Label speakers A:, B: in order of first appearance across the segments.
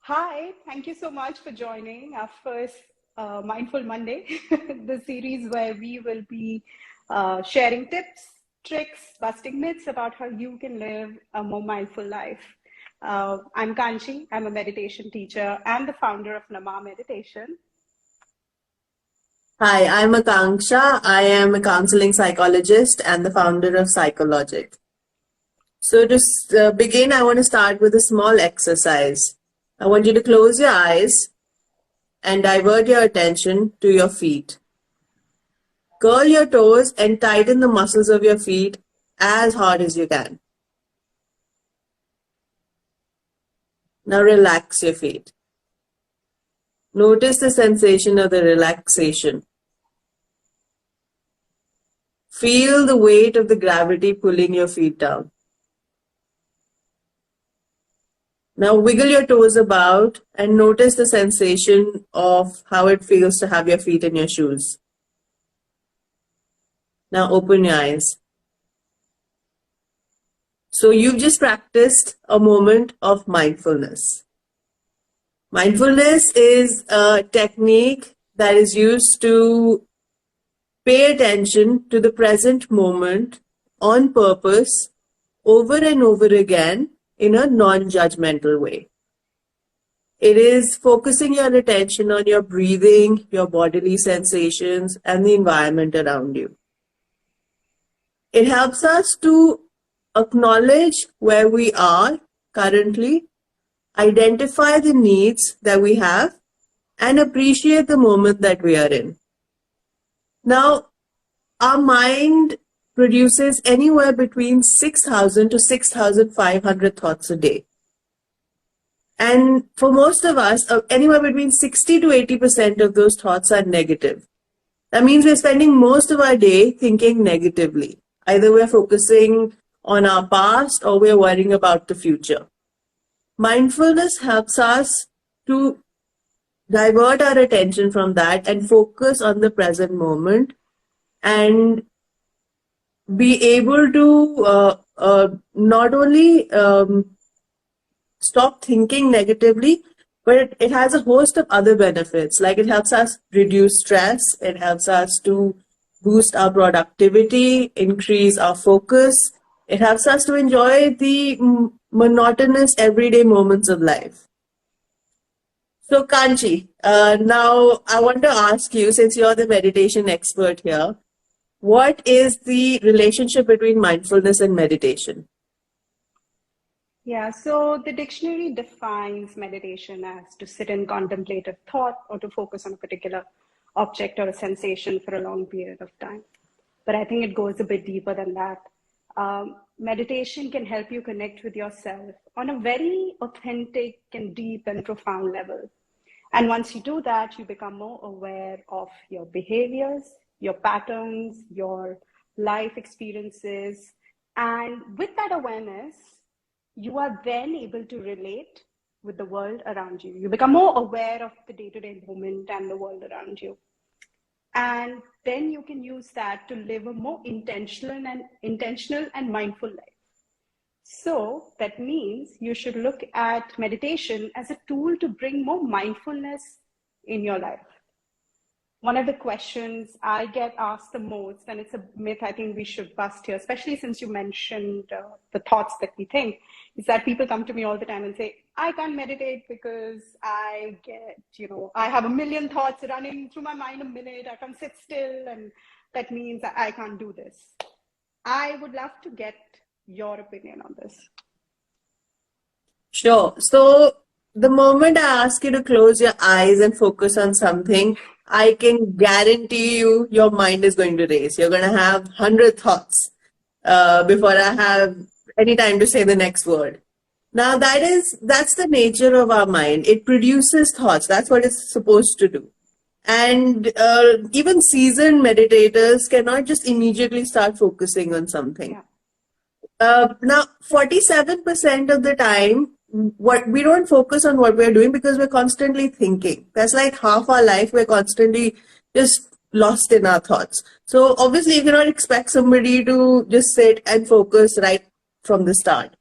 A: Hi, thank you so much for joining our first Mindful Monday, the series where we will be sharing tips, tricks, busting myths about how you can live a more mindful life. I'm Kanchi, I'm a meditation teacher and the founder of Nama Meditation.
B: Hi, I'm Akanksha. I am a counseling psychologist and the founder of Psychologist. So to begin, I want to start with a small exercise. I want you to close your eyes and divert your attention to your feet. Curl your toes and tighten the muscles of your feet as hard as you can. Now relax your feet. Notice the sensation of the relaxation. Feel the weight of the gravity pulling your feet down. Now wiggle your toes about and notice the sensation of how it feels to have your feet in your shoes. Now open your eyes. So you've just practiced a moment of mindfulness. Mindfulness is a technique that is used to pay attention to the present moment on purpose over and over again in a non-judgmental way. It is focusing your attention on your breathing, your bodily sensations, and the environment around you. It helps us to acknowledge where we are currently, identify the needs that we have, and appreciate the moment that we are in. Now, our mind produces anywhere between 6,000 to 6,500 thoughts a day. And for most of us, anywhere between 60 to 80% of those thoughts are negative. That means we're spending most of our day thinking negatively. Either we're focusing on our past or we're worrying about the future. Mindfulness helps us to divert our attention from that and focus on the present moment and be able to not only stop thinking negatively, but it has a host of other benefits. Like it helps us reduce stress, it helps us to boost our productivity, increase our focus. It helps us to enjoy the monotonous everyday moments of life. So Kanchi, now I want to ask you, since you're the meditation expert here, what is the relationship between mindfulness and meditation?
A: Yeah, so the dictionary defines meditation as to sit in contemplative thought or to focus on a particular object or a sensation for a long period of time. But I think it goes a bit deeper than that. Meditation can help you connect with yourself on a very authentic and deep and profound level. And once you do that, you become more aware of your behaviors, your patterns, your life experiences. And with that awareness, you are then able to relate with the world around you. You become more aware of the day-to-day moment and the world around you. And then you can use that to live a more intentional and mindful life. So that means you should look at meditation as a tool to bring more mindfulness in your life. One of the questions I get asked the most, and it's a myth I think we should bust here, especially since you mentioned the thoughts that we think, is that people come to me all the time and say, I can't meditate because I get, I have a million thoughts running through my mind a minute. I can't sit still, and that means I can't do this. I would love to get your opinion on this.
B: Sure. So the moment I ask you to close your eyes and focus on something, I can guarantee you your mind is going to race. You're going to have 100 thoughts before I have any time to say the next word. Now that's the nature of our mind. It produces thoughts. That's what it's supposed to do. And even seasoned meditators cannot just immediately start focusing on something.
A: Yeah.
B: Now, 47% of the time, we don't focus on what we're doing because we're constantly thinking. That's like half our life. We're constantly just lost in our thoughts. So obviously, you cannot expect somebody to just sit and focus right from the start.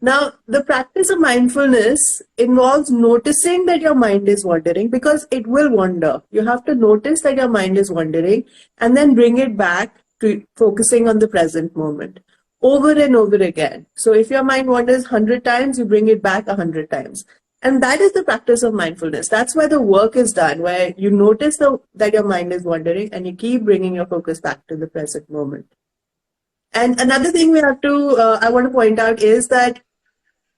B: Now, the practice of mindfulness involves noticing that your mind is wandering, because it will wander. You have to notice that your mind is wandering and then bring it back to focusing on the present moment over and over again. So if your mind wanders 100 times, you bring it back 100 times. And that is the practice of mindfulness. That's why the work is done, where you notice that your mind is wandering and you keep bringing your focus back to the present moment. And another thing I want to point out is that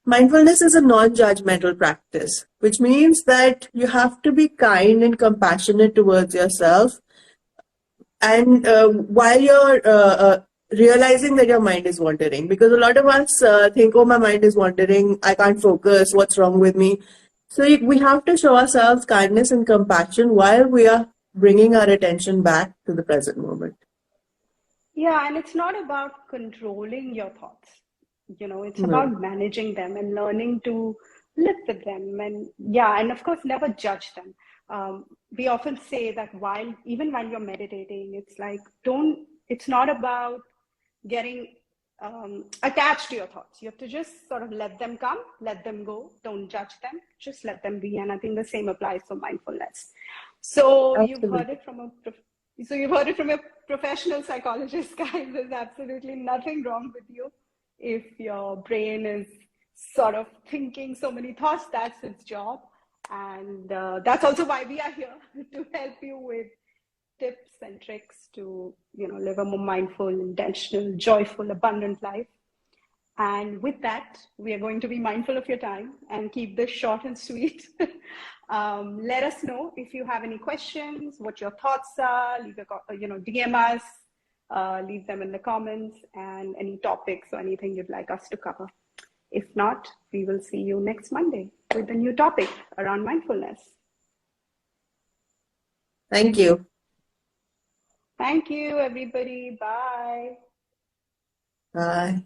B: mindfulness is a non-judgmental practice, which means that you have to be kind and compassionate towards yourself. And while you're realizing that your mind is wandering, because a lot of us think, oh, my mind is wandering, I can't focus, what's wrong with me? So we have to show ourselves kindness and compassion while we are bringing our attention back to the present moment.
A: Yeah, and it's not about controlling your thoughts. It's about managing them and learning to live with them. And yeah, and of course, never judge them. We often say that even while you're meditating, it's like, it's not about getting attached to your thoughts. You have to just sort of let them come, let them go, don't judge them, just let them be. And I think the same applies for mindfulness. So you've heard it from a professional psychologist, guys. There's absolutely nothing wrong with you. If your brain is sort of thinking so many thoughts, that's its job. And that's also why we are here, to help you with tips and tricks to live a more mindful, intentional, joyful, abundant life. And with that, we are going to be mindful of your time and keep this short and sweet. Let us know if you have any questions, what your thoughts are. DM us, leave them in the comments, and any topics or anything you'd like us to cover. If not, we will see you next Monday with a new topic around mindfulness.
B: Thank you.
A: Thank you, everybody. Bye.
B: Bye.